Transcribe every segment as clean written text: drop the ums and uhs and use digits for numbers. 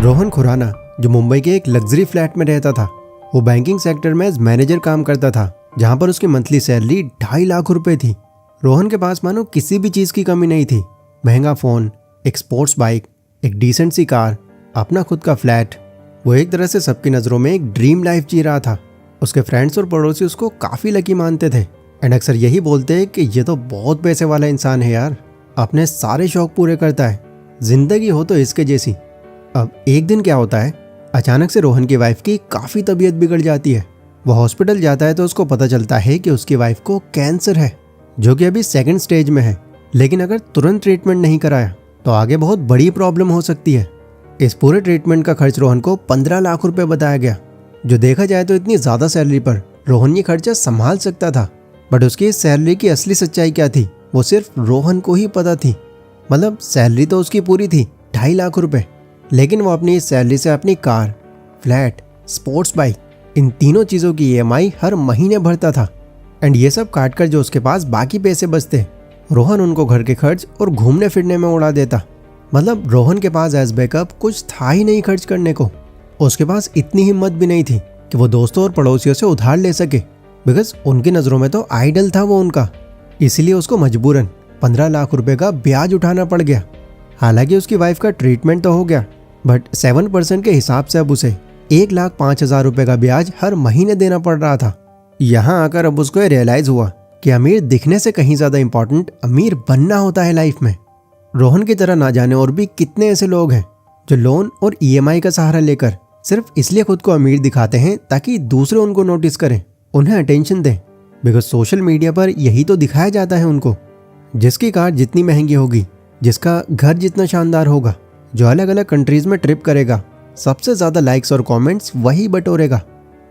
रोहन खुराना जो मुंबई के एक लग्जरी फ्लैट में रहता था, वो बैंकिंग सेक्टर में एज मैनेजर काम करता था, जहां पर उसकी मंथली सैलरी 2.5 लाख रुपए थी। रोहन के पास मानो किसी भी चीज की कमी नहीं थी। महंगा फोन, एक स्पोर्ट्स बाइक, एक डिसेंट सी कार, अपना खुद का फ्लैट। वो एक तरह से सबकी नजरों में एक ड्रीम लाइफ जी रहा था। उसके फ्रेंड्स और पड़ोसी उसको काफी लकी मानते थे एंड अक्सर यही बोलते हैं कि ये तो बहुत पैसे वाला इंसान है यार, अपने सारे शौक पूरे करता है, जिंदगी हो तो इसके जैसी। अब एक दिन क्या होता है, अचानक से रोहन की वाइफ की काफ़ी तबीयत बिगड़ जाती है। वो हॉस्पिटल जाता है तो उसको पता चलता है कि उसकी वाइफ को कैंसर है, जो कि अभी 2nd स्टेज में है। लेकिन अगर तुरंत ट्रीटमेंट नहीं कराया तो आगे बहुत बड़ी प्रॉब्लम हो सकती है। इस पूरे ट्रीटमेंट का खर्च रोहन को 15 लाख रुपए बताया गया, जो देखा जाए तो इतनी ज़्यादा सैलरी पर रोहन ये खर्चा संभाल सकता था। बट उसकी इस सैलरी की असली सच्चाई क्या थी, वो सिर्फ रोहन को ही पता थी। मतलब सैलरी तो उसकी पूरी थी 2.5 लाख रुपए, लेकिन वो अपनी इस सैलरी से अपनी कार, फ्लैट, स्पोर्ट्स बाइक, इन तीनों चीज़ों की EMI हर महीने भरता था। एंड ये सब काट कर जो उसके पास बाकी पैसे बचते, रोहन उनको घर के खर्च और घूमने फिरने में उड़ा देता। मतलब रोहन के पास एज बैकअप कुछ था ही नहीं खर्च करने को। उसके पास इतनी हिम्मत भी नहीं थी कि वो दोस्तों और पड़ोसियों से उधार ले सके, बिकॉज उनकी नज़रों में तो आइडल था वो उनका। इसीलिए उसको मजबूरन 15 लाख रुपए का ब्याज उठाना पड़ गया। हालांकि उसकी वाइफ का ट्रीटमेंट तो हो गया, बट 7% के हिसाब से अब उसे 1,05,000 रुपए का ब्याज हर महीने देना पड़ रहा था। यहाँ आकर अब उसको रियलाइज हुआ कि अमीर दिखने से कहीं ज़्यादा इंपॉर्टेंट अमीर बनना होता है लाइफ में। रोहन की तरह ना जाने और भी कितने ऐसे लोग हैं जो लोन और EMI का सहारा लेकर सिर्फ इसलिए खुद को अमीर दिखाते हैं ताकि दूसरे उनको नोटिस करें, उन्हें अटेंशन दें। बिकॉज सोशल मीडिया पर यही तो दिखाया जाता है उनको। जिसकी कार जितनी महंगी होगी, जिसका घर जितना शानदार होगा, जो अलग अलग कंट्रीज में ट्रिप करेगा, सबसे ज़्यादा लाइक्स और कमेंट्स वही बटोरेगा।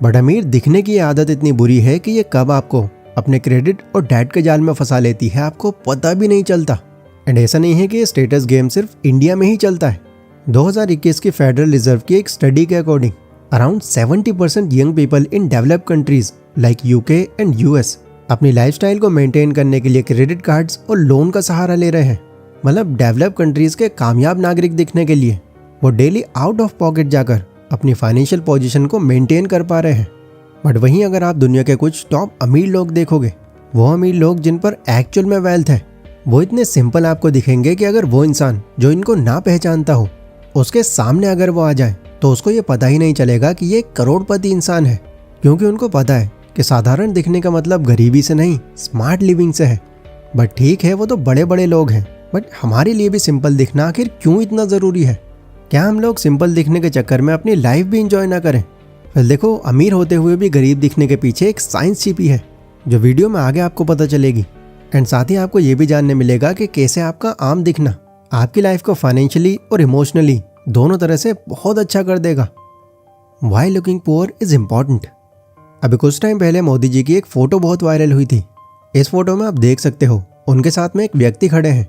बट अमीर दिखने की ये आदत इतनी बुरी है कि ये कब आपको अपने क्रेडिट और डेट के जाल में फंसा लेती है, आपको पता भी नहीं चलता। एंड ऐसा नहीं है कि ये स्टेटस गेम सिर्फ इंडिया में ही चलता है। 2021 की फेडरल रिजर्व की एक स्टडी के according around 70% young people in developed countries like UK and US अपनी लाइफस्टाइल को मेंटेन करने के लिए क्रेडिट कार्ड्स और लोन का सहारा ले रहे हैं। मतलब डेवलप कंट्रीज के कामयाब नागरिक दिखने के लिए वो डेली आउट ऑफ पॉकेट जाकर अपनी फाइनेंशियल पोजीशन को मेंटेन कर पा रहे हैं। बट वहीं अगर आप दुनिया के कुछ टॉप अमीर लोग देखोगे, वो अमीर लोग जिन पर एक्चुअल में वेल्थ है, वो इतने सिंपल आपको दिखेंगे कि अगर वो इंसान जो इनको ना पहचानता हो, उसके सामने अगर वो आ जाए तो उसको ये पता ही नहीं चलेगा कि ये करोड़पति इंसान है, क्योंकि उनको पता है कि साधारण दिखने का मतलब गरीबी से नहीं, स्मार्ट लिविंग से है। बट ठीक है, वो तो बड़े बड़े लोग हैं, बट हमारे लिए भी सिंपल दिखना आखिर क्यों इतना ज़रूरी है? क्या हम लोग सिंपल दिखने के चक्कर में अपनी लाइफ भी इंजॉय ना करें? फिर देखो, अमीर होते हुए भी गरीब दिखने के पीछे एक साइंस छिपी है, जो वीडियो में आगे आपको पता चलेगी। एंड साथ ही आपको ये भी जानने मिलेगा कि कैसे आपका आम दिखना आपकी लाइफ को फाइनेंशियली और इमोशनली दोनों तरह से बहुत अच्छा कर देगा। Why looking poor is important. अभी कुछ टाइम पहले मोदी जी की एक फ़ोटो बहुत वायरल हुई थी। इस फोटो में आप देख सकते हो उनके साथ में एक व्यक्ति खड़े हैं।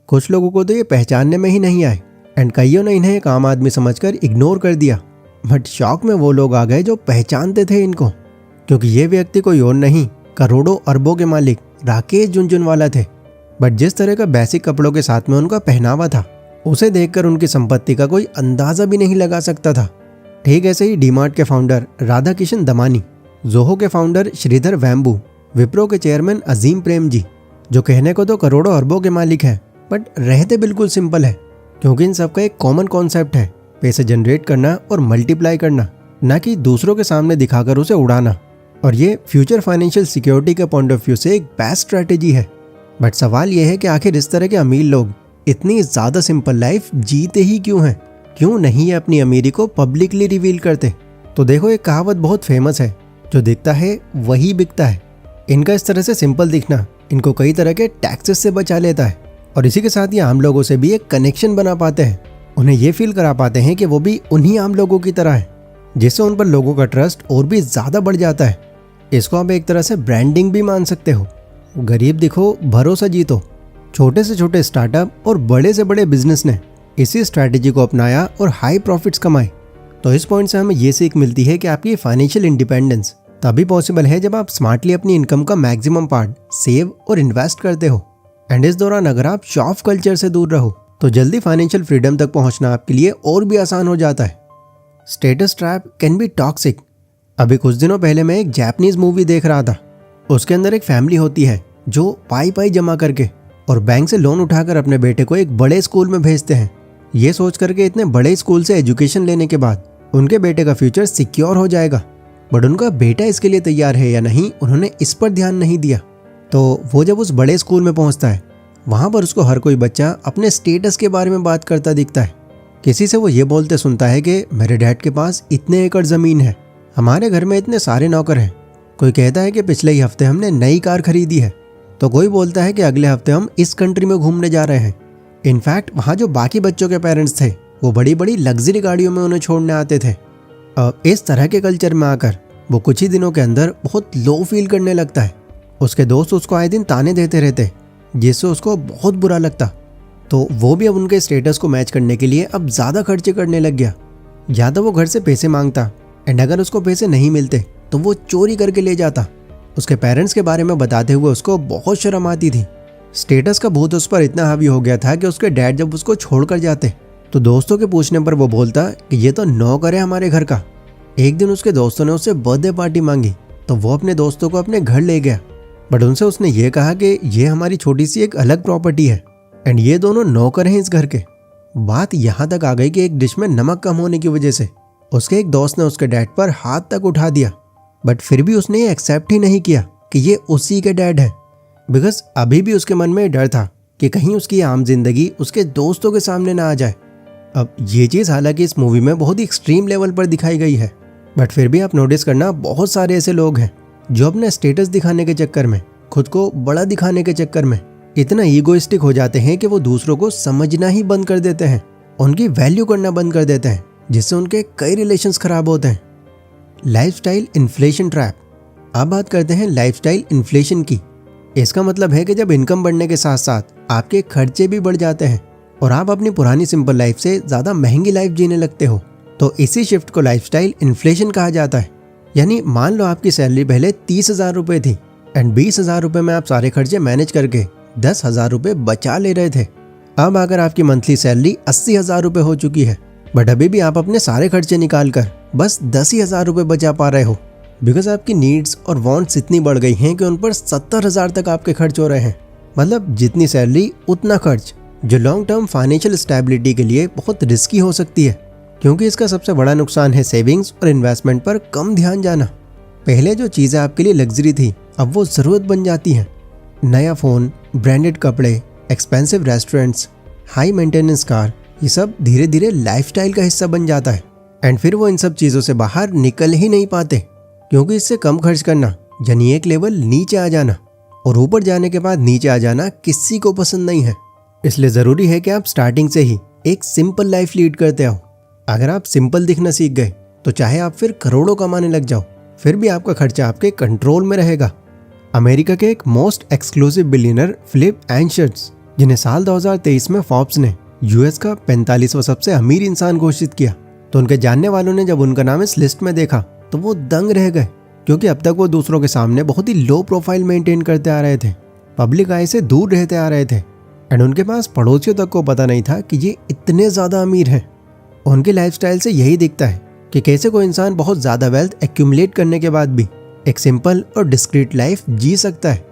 कुछ लोगों को तो ये पहचानने में ही नहीं आए एंड कईयों ने इन्हें एक आम आदमी समझकर इग्नोर कर दिया। बट शॉक में वो लोग आ गए जो पहचानते थे इनको, क्योंकि ये व्यक्ति कोई और नहीं, करोड़ों अरबों के मालिक राकेश झुनझुनवाला थे। बट जिस तरह का बेसिक कपड़ों के साथ में उनका पहनावा था, उसे देखकर उनकी संपत्ति का कोई अंदाज़ा भी नहीं लगा सकता था। ठीक ऐसे ही डीमार्ट के फाउंडर राधा किशन दमानी, जोहो के फाउंडर श्रीधर वेम्बू, विप्रो के चेयरमैन अजीम प्रेम जी, जो कहने को तो करोड़ों अरबों के मालिक हैं, बट रहते बिल्कुल सिंपल है, क्योंकि इन सबका एक कॉमन कॉन्सेप्ट है, पैसे जनरेट करना और मल्टीप्लाई करना, ना कि दूसरों के सामने दिखाकर उसे उड़ाना। और ये फ्यूचर फाइनेंशियल सिक्योरिटी के पॉइंट ऑफ व्यू से एक बेस्ट स्ट्रैटेजी है। बट सवाल यह है कि आखिर इस तरह के अमीर लोग इतनी ज़्यादा सिंपल लाइफ जीते ही क्यों हैं? क्यों नहीं अपनी अमीरी को पब्लिकली रिवील करते? तो देखो, एक कहावत बहुत फेमस है, जो दिखता है वही बिकता है। इनका इस तरह से सिंपल दिखना इनको कई तरह के टैक्सेस से बचा लेता है, और इसी के साथ ये आम लोगों से भी एक कनेक्शन बना पाते हैं। उन्हें ये फील करा पाते हैं कि वो भी उन्हीं आम लोगों की तरह है, जिससे उन पर लोगों का ट्रस्ट और भी ज़्यादा बढ़ जाता है। इसको आप एक तरह से ब्रांडिंग भी मान सकते हो। गरीब दिखो, भरोसा जीतो। छोटे से छोटे स्टार्टअप और बड़े से बड़े बिजनेस ने इसी स्ट्रैटेजी को अपनाया और हाई प्रॉफिट्स कमाए। तो इस पॉइंट से हमें ये सीख मिलती है कि आपकी फाइनेंशियल इंडिपेंडेंस तभी पॉसिबल है जब आप स्मार्टली अपनी इनकम का मैक्सिमम पार्ट सेव और इन्वेस्ट करते हो। एंड इस दौरान अगर आप शॉप कल्चर से दूर रहो, तो जल्दी फाइनेंशियल फ्रीडम तक पहुंचना आपके लिए और भी आसान हो जाता है। Status trap can be toxic. अभी कुछ दिनों पहले मैं एक जापानीज मूवी देख रहा था। उसके अंदर एक फैमिली होती है जो पाई जमा करके और बैंक से लोन उठाकर अपने बेटे को एक बड़े स्कूल में भेजते हैं, ये सोच करके इतने बड़े स्कूल से एजुकेशन लेने के बाद उनके बेटे का फ्यूचर सिक्योर हो जाएगा। बट उनका बेटा इसके लिए तैयार है या नहीं, उन्होंने इस पर ध्यान नहीं दिया। तो वो जब उस बड़े स्कूल में पहुंचता है, वहां पर उसको हर कोई बच्चा अपने स्टेटस के बारे में बात करता दिखता है। किसी से वो ये बोलते सुनता है कि मेरे डैड के पास इतने एकड़ ज़मीन है, हमारे घर में इतने सारे नौकर हैं। कोई कहता है कि पिछले ही हफ्ते हमने नई कार खरीदी है, तो कोई बोलता है कि अगले हफ्ते हम इस कंट्री में घूमने जा रहे हैं। इनफैक्ट वहाँ जो बाकी बच्चों के पेरेंट्स थे वो बड़ी बड़ी लग्जरी गाड़ियों में उन्हें छोड़ने आते थे। अब इस तरह के कल्चर में आकर वो कुछ ही दिनों के अंदर बहुत लो फील करने लगता है। उसके दोस्त उसको आए दिन ताने देते रहते, जिससे उसको बहुत बुरा लगता। तो वो भी अब उनके स्टेटस को मैच करने के लिए अब ज़्यादा खर्चे करने लग गया। या तो वो घर से पैसे मांगता एंड अगर उसको पैसे नहीं मिलते तो वो चोरी करके ले जाता। उसके पेरेंट्स के बारे में बताते हुए उसको बहुत शर्म आती थी। स्टेटस का भूत उस पर इतना हावी हो गया था कि उसके डैड जब उसको छोड़ कर जाते तो दोस्तों के पूछने पर वो बोलता कि ये तो नौकर है हमारे घर का। एक दिन उसके दोस्तों ने उससे बर्थडे पार्टी मांगी तो वो अपने दोस्तों को अपने घर ले गया। बट उनसे उसने ये कहा कि ये हमारी छोटी सी एक अलग प्रॉपर्टी है एंड ये दोनों नौकर हैं इस घर के। बात यहाँ तक आ गई कि एक डिश में नमक कम होने की वजह से उसके एक दोस्त ने उसके डैड पर हाथ तक उठा दिया। बट फिर भी उसने ये एक्सेप्ट ही नहीं किया कि ये उसी के डैड है, बिकॉज अभी भी उसके मन में डर था कि कहीं उसकी आम जिंदगी उसके दोस्तों के सामने ना आ जाए। अब ये चीज़ हालांकि इस मूवी में बहुत ही एक्सट्रीम लेवल पर दिखाई गई है, बट फिर भी आप नोटिस करना बहुत सारे ऐसे लोग हैं जो अपने स्टेटस दिखाने के चक्कर में, खुद को बड़ा दिखाने के चक्कर में इतना ईगोइस्टिक हो जाते हैं कि वो दूसरों को समझना ही बंद कर देते हैं, उनकी वैल्यू करना बंद कर देते हैं, जिससे उनके कई रिलेशंस खराब होते हैं। Lifestyle inflation trap. अब बात करते हैं लाइफस्टाइल इन्फ्लेशन की। इसका मतलब है कि जब इनकम बढ़ने के साथ साथ आपके खर्चे भी बढ़ जाते हैं और आप अपनी पुरानी सिंपल लाइफ से ज़्यादा महंगी लाइफ जीने लगते हो, तो इसी शिफ्ट को लाइफस्टाइल इन्फ्लेशन कहा जाता है। यानी मान लो आपकी सैलरी पहले 30,000 रुपये थी एंड 20,000 रुपये में आप सारे खर्चे मैनेज करके 10,000 रुपये बचा ले रहे थे। अब अगर आपकी मंथली सैलरी 80,000 रुपये हो चुकी है, बट अभी भी आप अपने सारे खर्चे निकाल कर बस 10,000 रुपये बचा पा रहे हो, बिकॉज आपकी नीड्स और वांट्स इतनी बढ़ गई हैं कि उन पर 70,000 तक आपके खर्च हो रहे हैं। मतलब जितनी सैलरी उतना खर्च, जो लॉन्ग टर्म फाइनेंशियल स्टेबिलिटी के लिए बहुत रिस्की हो सकती है, क्योंकि इसका सबसे बड़ा नुकसान है सेविंग्स और इन्वेस्टमेंट पर कम ध्यान जाना। पहले जो चीज़ें आपके लिए लग्जरी थी अब वो ज़रूरत बन जाती हैं। नया फ़ोन, ब्रांडेड कपड़े, expensive restaurants, high maintenance car, ये सब धीरे धीरे लाइफस्टाइल का हिस्सा बन जाता है एंड फिर वो इन सब चीज़ों से बाहर निकल ही नहीं पाते, क्योंकि इससे कम खर्च करना यानी एक लेवल नीचे आ जाना, और ऊपर जाने के बाद नीचे आ जाना किसी को पसंद नहीं है। इसलिए ज़रूरी है कि आप स्टार्टिंग से ही एक सिंपल लाइफ लीड करते हो। अगर आप सिंपल दिखना सीख गए तो चाहे आप फिर करोड़ों कमाने लग जाओ, फिर भी आपका खर्चा आपके कंट्रोल में रहेगा। अमेरिका के एक मोस्ट एक्सक्लूसिव बिलियनर फिलिप एंशर्ट्स, जिन्हें साल 2023 में फोर्ब्स ने यूएस का 45वां सबसे अमीर इंसान घोषित किया, तो उनके जानने वालों ने जब उनका नाम इस लिस्ट में देखा तो वो दंग रह गए, क्योंकि अब तक वो दूसरों के सामने बहुत ही लो प्रोफाइल मेंटेन करते आ रहे थे, पब्लिक आई से दूर रहते आ रहे थे एंड उनके पास पड़ोसियों तक को पता नहीं था कि ये इतने ज़्यादा अमीर हैं। उनके लाइफस्टाइल से यही दिखता है कि कैसे कोई इंसान बहुत ज़्यादा वेल्थ एक्यूमुलेट करने के बाद भी एक सिंपल और डिस्क्रीट लाइफ जी सकता है।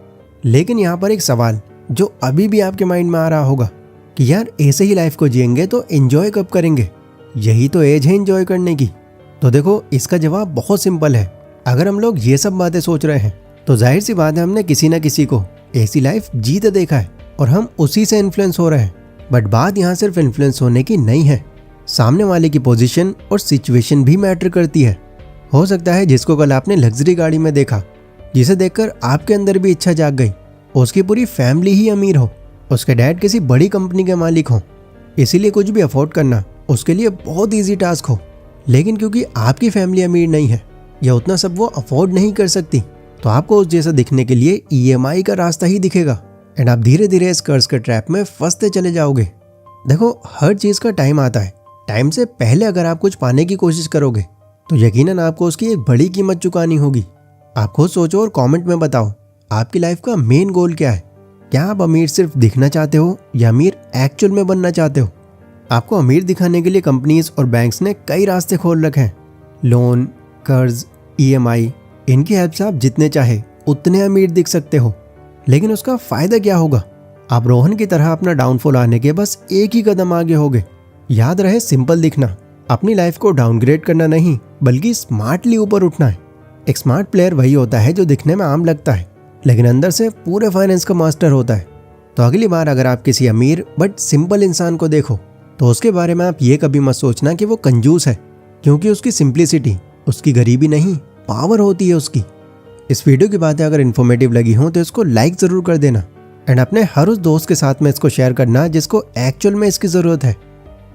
लेकिन यहाँ पर एक सवाल जो अभी भी आपके माइंड में आ रहा होगा कि यार ऐसे ही लाइफ को जिएंगे तो एंजॉय कब करेंगे, यही तो एज है एंजॉय करने की। तो देखो, इसका जवाब बहुत सिंपल है। अगर हम लोग ये सब बातें सोच रहे हैं तो जाहिर सी बात है हमने किसी ना किसी को ऐसी लाइफ जीते देखा है और हम उसी से इन्फ्लुएंस हो रहे हैं। बट बात यहाँ सिर्फ इन्फ्लुएंस होने की नहीं है, सामने वाले की पोजीशन और सिचुएशन भी मैटर करती है। हो सकता है जिसको कल आपने लग्जरी गाड़ी में देखा, जिसे देखकर आपके अंदर भी इच्छा जाग गई, उसकी पूरी फैमिली ही अमीर हो, उसके डैड किसी बड़ी कंपनी के मालिक हो, इसीलिए कुछ भी अफोर्ड करना उसके लिए बहुत ईजी टास्क हो। लेकिन क्योंकि आपकी फैमिली अमीर नहीं है या उतना सब वो अफोर्ड नहीं कर सकती, तो आपको उस जैसा दिखने के लिए EMI का रास्ता ही दिखेगा एंड आप धीरे धीरे इस कर्ज के ट्रैप में फंसते चले जाओगे। देखो, हर चीज़ का टाइम आता है। टाइम से पहले अगर आप कुछ पाने की कोशिश करोगे तो यकीनन आपको उसकी एक बड़ी कीमत चुकानी होगी। आप खुद सोचो और कमेंट में बताओ आपकी लाइफ का मेन गोल क्या है। क्या आप अमीर सिर्फ दिखना चाहते हो या अमीर एक्चुअल में बनना चाहते हो? आपको अमीर दिखाने के लिए कंपनीज और बैंक्स ने कई रास्ते खोल रखे हैं। लोन, कर्ज, EMI, इनकी हेल्प से आप जितने चाहे उतने अमीर दिख सकते हो। लेकिन उसका फायदा क्या होगा? आप रोहन की तरह अपना डाउनफॉल आने के बस एक ही कदम आगे होगे। याद रहे, सिंपल दिखना, अपनी लाइफ को डाउनग्रेड करना नहीं बल्कि स्मार्टली ऊपर उठना है। एक स्मार्ट प्लेयर वही होता है जो दिखने में आम लगता है लेकिन अंदर से पूरे फाइनेंस का मास्टर होता है। तो अगली बार अगर आप किसी अमीर बट सिंपल इंसान को देखो तो उसके बारे में आप ये कभी मत सोचना कि वो कंजूस है, क्योंकि उसकी सिंप्लिसिटी उसकी गरीबी नहीं, पावर होती है उसकी। इस वीडियो की बातें अगर इन्फॉर्मेटिव लगी हो तो इसको लाइक ज़रूर कर देना एंड अपने हर उस दोस्त के साथ में इसको शेयर करना जिसको एक्चुअल में इसकी ज़रूरत है।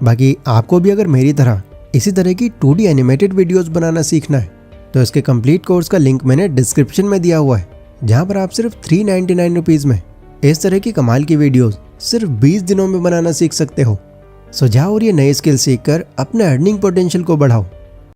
बाकी आपको भी अगर मेरी तरह इसी तरह की 2D एनिमेटेड वीडियोस बनाना सीखना है तो इसके कंप्लीट कोर्स का लिंक मैंने डिस्क्रिप्शन में दिया हुआ है, जहाँ पर आप सिर्फ 399 रुपीज़ में इस तरह की कमाल की वीडियोस सिर्फ 20 दिनों में बनाना सीख सकते हो। सो जाओ और ये नई स्किल सीख कर अपने अर्निंग पोटेंशियल को बढ़ाओ।